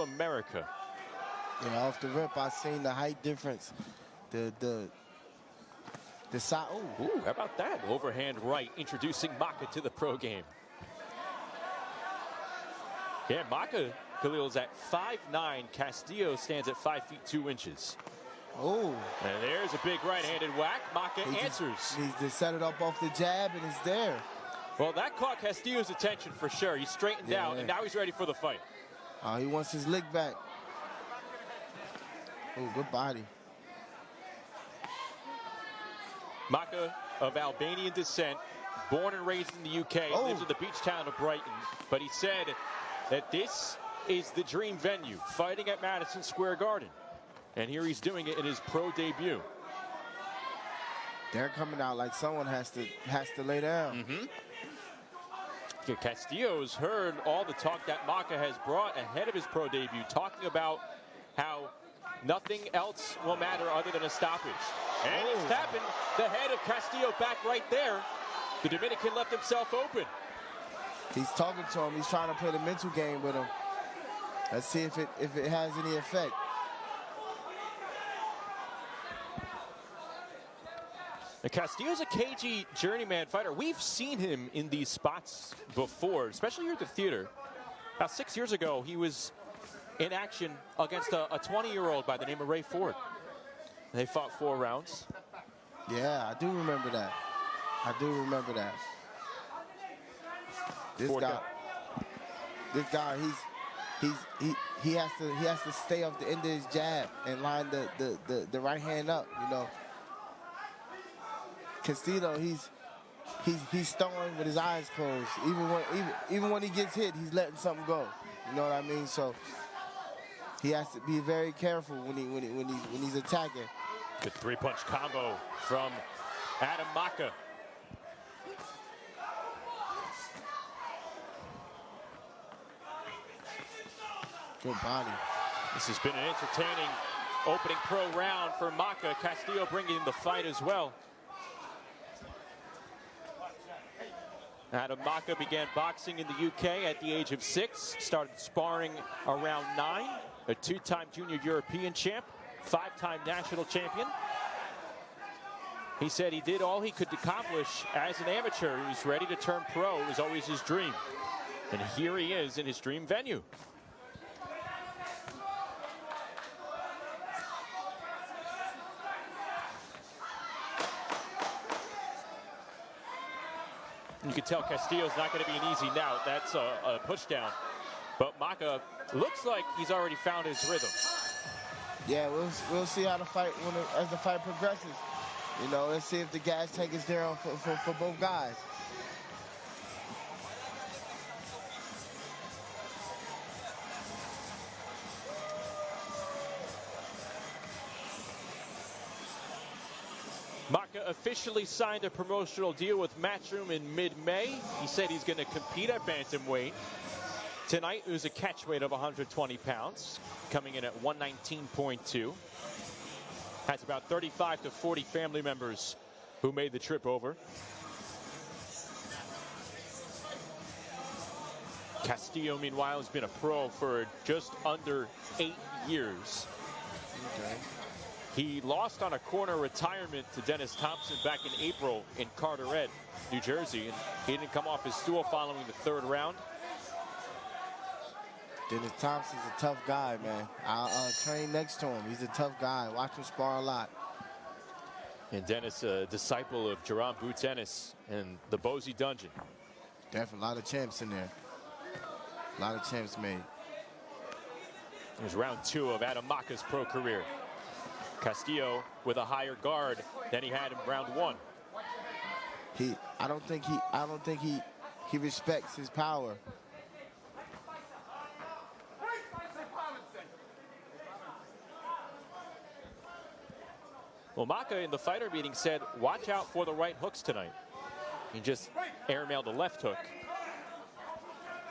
to America. Yeah, off the rip, I seen the height difference. The size. Ooh, how about that? Overhand right, introducing Maka to the pro game. Yeah, Maka, Khalil, is at 5'9". Castillo stands at 5 feet 2 inches. Oh. And there's a big right-handed whack. Maka answers. He just set it up off the jab, and it's there. Well, that caught Castillo's attention for sure. He straightened out, and now he's ready for the fight. He wants his lick back. Oh, good body. Maka, of Albanian descent, born and raised in the UK, lives in the beach town of Brighton. But he said that this is the dream venue, fighting at Madison Square Garden. And here he's doing it in his pro debut. They're coming out like someone has to lay down. Yeah, Castillo's heard all the talk that Maka has brought ahead of his pro debut, talking about how nothing else will matter other than a stoppage. And he's tapping the head of Castillo back right there. The Dominican left himself open. He's talking to him. He's trying to play the mental game with him. Let's see if it has any effect. Now, Castillo's a cagey journeyman fighter. We've seen him in these spots before, especially here at the theater. About 6 years ago, he was in action against a 20-year-old by the name of Ray Ford. They fought 4 rounds. Yeah, I do remember that. This guy, he has to stay off the end of his jab and line the right hand up, you know. Castillo, he's throwing with his eyes closed. Even when he gets hit, he's letting something go. You know what I mean? So he has to be very careful when he's attacking. Good 3-punch combo from Adam Maca. Good body. This has been an entertaining opening pro round for Maka. Castillo bringing the fight as well. Adam Maca began boxing in the UK at the age of 6, started sparring around 9, a 2-time junior European champ, 5-time national champion. He said he did all he could accomplish as an amateur. He was ready to turn pro. It was always his dream. And here he is in his dream venue. You can tell Castillo's not going to be an easy knout. That's a push down. But Maka looks like he's already found his rhythm. Yeah, we'll see how the fight, as the fight progresses. You know, let's see if the gas tank is there for both guys. Maka officially signed a promotional deal with Matchroom in mid-May. He said he's going to compete at bantamweight. Tonight, it was a catchweight of 120 pounds, coming in at 119.2. Has about 35 to 40 family members who made the trip over. Castillo, meanwhile, has been a pro for just under 8 years. Okay. He lost on a corner retirement to Dennis Thompson back in April in Carteret, New Jersey, and he didn't come off his stool following the 3rd round. Dennis Thompson's a tough guy, man. I'll train next to him. He's a tough guy. Watch him spar a lot. And Dennis, a disciple of Jerome Boots Ennis and the Bozy Dungeon. Definitely a lot of champs in there. A lot of champs made. It was round 2 of Adam Maca's pro career. Castillo with a higher guard than he had in round 1. I don't think he respects his power. Well, Maka in the fighter meeting said, watch out for the right hooks tonight. He just airmailed the left hook.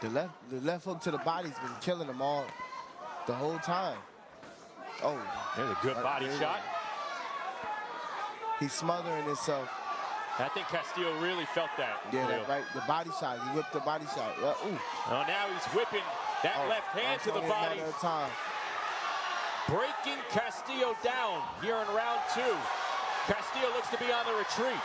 The left hook to the body's been killing him the whole time. Oh, there's a good body shot. He's smothering himself. I think Castillo really felt that. Yeah, that right. The body shot. He whipped the body shot. Yeah, ooh. Oh, now he's whipping That left hand to the body. Breaking Castillo down here in round 2. Castillo looks to be on the retreat.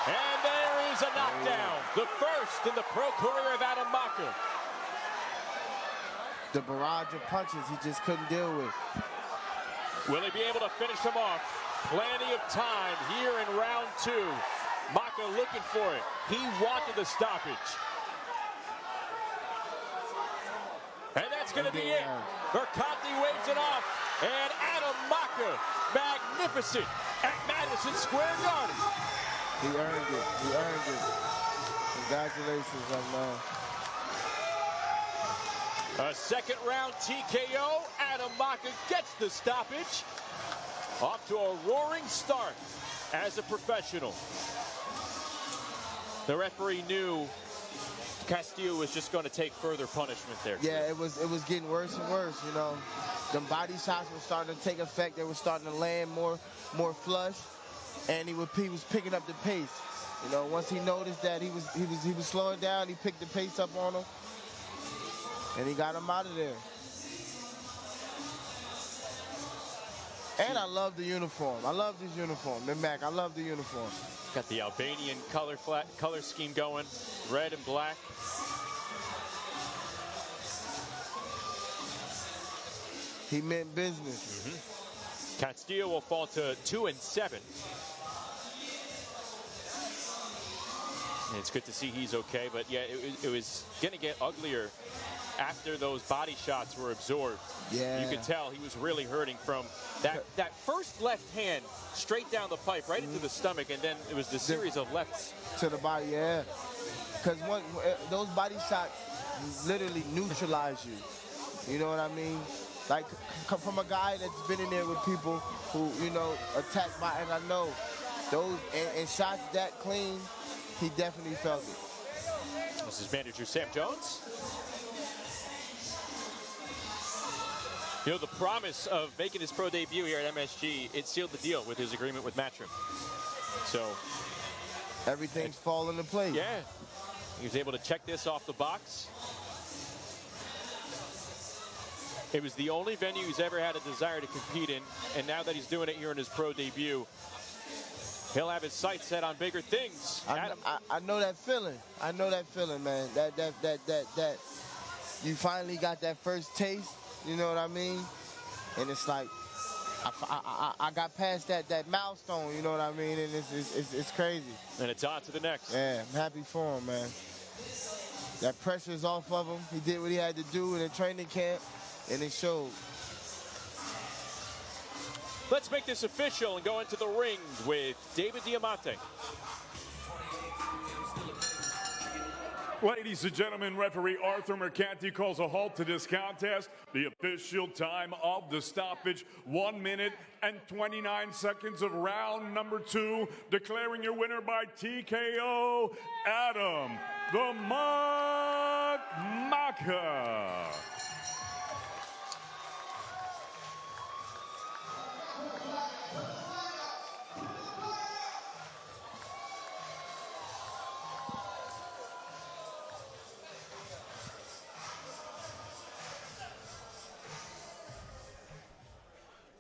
And there is a knockdown. The first in the pro career of Adam Maca. The barrage of punches he just couldn't deal with. Will he be able to finish him off? Plenty of time here in round 2. Maka looking for it. He wanted the stoppage. And that's going to be it. Mercanti waves it off. And Adam Maca, magnificent at Madison Square Garden. He earned it. He earned it. Congratulations, young man. A second round TKO. Adam Maca gets the stoppage. Off to a roaring start as a professional. The referee knew Castillo was just going to take further punishment there. Yeah, it was getting worse and worse, you know. The body shots were starting to take effect. They were starting to land more flush, and he was picking up the pace. You know, once he noticed that he was slowing down, he picked the pace up on him, and he got him out of there. And I love the uniform. I love this uniform. The Mac, I love the uniform. Got the Albanian color scheme going, red and black. He meant business. Mm-hmm. Castillo will fall to 2-7. And it's good to see he's okay, but yeah, it was going to get uglier after those body shots were absorbed. Yeah. You could tell he was really hurting from that first left hand straight down the pipe, right into the stomach, and then it was the series of lefts. To the body, yeah. Because those body shots literally neutralize you. You know what I mean? Like, from a guy that's been in there with people who, you know, attack by, and I know those, and shots that clean, he definitely felt it. This is manager Sam Jones. You know, the promise of making his pro debut here at MSG, it sealed the deal with his agreement with Matchroom. So everything's falling into place. Yeah. He was able to check this off the box. It was the only venue he's ever had a desire to compete in, and now that he's doing it here in his pro debut, he'll have his sights set on bigger things. I know that feeling. I know that feeling, man. That you finally got that first taste. You know what I mean? And it's like I got past that milestone. You know what I mean? And it's crazy. And it's on to the next. Yeah, I'm happy for him, man. That pressure's off of him. He did what he had to do in the training camp, and it showed. Let's make this official and go into the ring with David Diamante. Ladies and gentlemen, referee Arthur Mercanti calls a halt to this contest. The official time of the stoppage, 1 minute and 29 seconds of round number 2. Declaring your winner by TKO, Adam the Maca.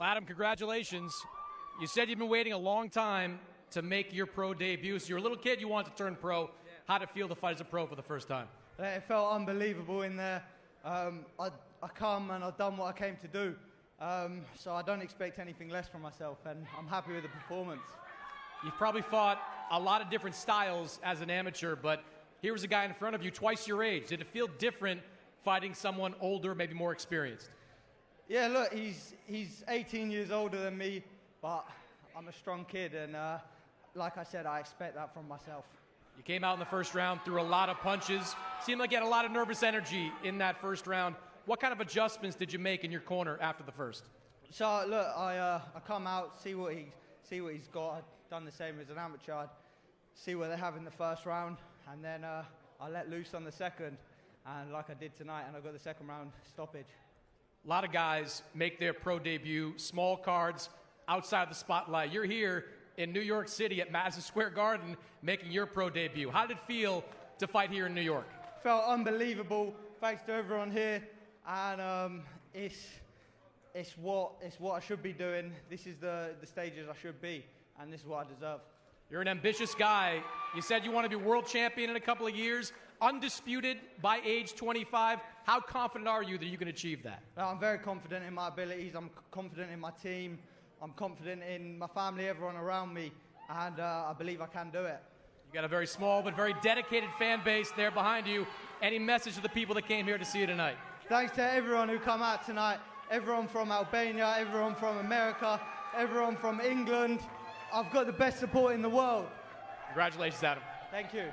Adam, congratulations. You said you've been waiting a long time to make your pro debut. So you're a little kid, you wanted to turn pro. How'd it feel to fight as a pro for the first time? It felt unbelievable in there. I come and I've done what I came to do. So I don't expect anything less from myself, and I'm happy with the performance. You've probably fought a lot of different styles as an amateur, but here was a guy in front of you twice your age. Did it feel different fighting someone older, maybe more experienced? Yeah, look, he's 18 years older than me, but I'm a strong kid, and like I said, I expect that from myself. You came out in the first round, threw a lot of punches. Seemed like you had a lot of nervous energy in that first round. What kind of adjustments did you make in your corner after the first? So look, I come out, see what he's got. I've done the same as an amateur. I'd see what they have in the first round, and then I let loose on the second, and like I did tonight, and I got the second round stoppage. A lot of guys make their pro debut, small cards, outside the spotlight. You're here in New York City at Madison Square Garden making your pro debut. How did it feel to fight here in New York? Felt unbelievable. thanks to everyone here, and it's what I should be doing. This is the stages I should be, and this is what I deserve. You're an ambitious guy. You said you want to be world champion in a couple of years, undisputed by age 25. How confident are you that you can achieve that? I'm very confident in my abilities. I'm confident in my team. I'm confident in my family, everyone around me, and I believe I can do it. You got a very small but very dedicated fan base there behind you. Any message to the people that came here to see you tonight? Thanks to everyone who come out tonight. Everyone from Albania, everyone from America, everyone from England. I've got the best support in the world. Congratulations, Adam. Thank you.